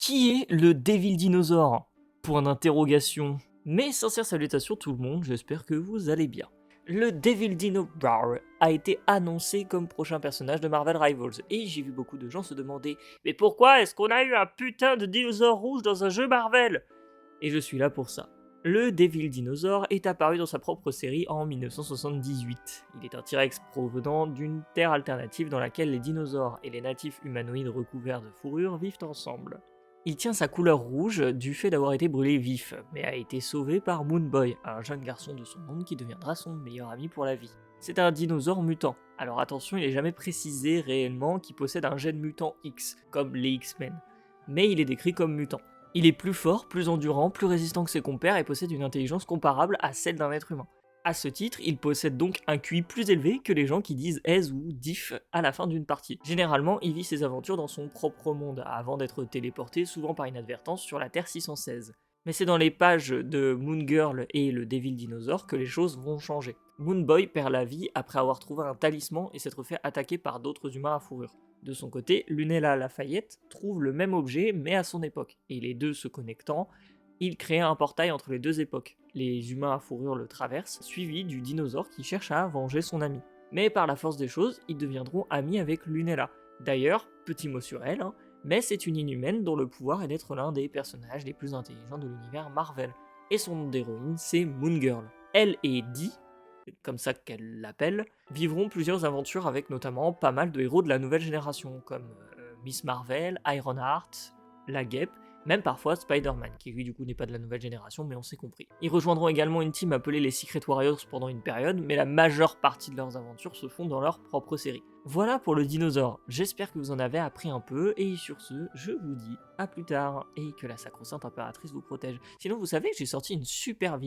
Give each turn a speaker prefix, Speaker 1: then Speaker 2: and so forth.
Speaker 1: Qui est le Devil Dinosaur? Point d'interrogation. Mes sincères salutations tout le monde, j'espère que vous allez bien. Le Devil Dinosaur a été annoncé comme prochain personnage de Marvel Rivals, et j'ai vu beaucoup de gens se demander « Mais pourquoi est-ce qu'on a eu un putain de dinosaure rouge dans un jeu Marvel ?» Et je suis là pour ça. Le Devil Dinosaur est apparu dans sa propre série en 1978. Il est un T-Rex provenant d'une terre alternative dans laquelle les dinosaures et les natifs humanoïdes recouverts de fourrure vivent ensemble. Il tient sa couleur rouge du fait d'avoir été brûlé vif, mais a été sauvé par Moonboy, un jeune garçon de son monde qui deviendra son meilleur ami pour la vie. C'est un dinosaure mutant, alors attention, il n'est jamais précisé réellement qu'il possède un gène mutant X, comme les X-Men, mais il est décrit comme mutant. Il est plus fort, plus endurant, plus résistant que ses compères et possède une intelligence comparable à celle d'un être humain. A ce titre, il possède donc un QI plus élevé que les gens qui disent aise ou diff à la fin d'une partie. Généralement, il vit ses aventures dans son propre monde, avant d'être téléporté souvent par inadvertance sur la Terre 616. Mais c'est dans les pages de Moon Girl et le Devil Dinosaur que les choses vont changer. Moonboy perd la vie après avoir trouvé un talisman et s'être fait attaquer par d'autres humains à fourrure. De son côté, Lunella Lafayette trouve le même objet mais à son époque, et les deux se connectant, il crée un portail entre les deux époques. Les humains à fourrure le traversent, suivi du dinosaure qui cherche à venger son ami. Mais par la force des choses, ils deviendront amis avec Lunella. D'ailleurs, petit mot sur elle, mais c'est une inhumaine dont le pouvoir est d'être l'un des personnages les plus intelligents de l'univers Marvel. Et son nom d'héroïne, c'est Moon Girl. Elle et Dee, comme ça qu'elle l'appelle, vivront plusieurs aventures avec notamment pas mal de héros de la nouvelle génération, comme Miss Marvel, Ironheart, la Guêpe, même parfois Spider-Man, qui lui du coup n'est pas de la nouvelle génération, mais on s'est compris. Ils rejoindront également une team appelée les Secret Warriors pendant une période, mais la majeure partie de leurs aventures se font dans leur propre série. Voilà pour le dinosaure, j'espère que vous en avez appris un peu, et sur ce, je vous dis à plus tard, et que la sacro-sainte impératrice vous protège. Sinon vous savez que j'ai sorti une super vidéo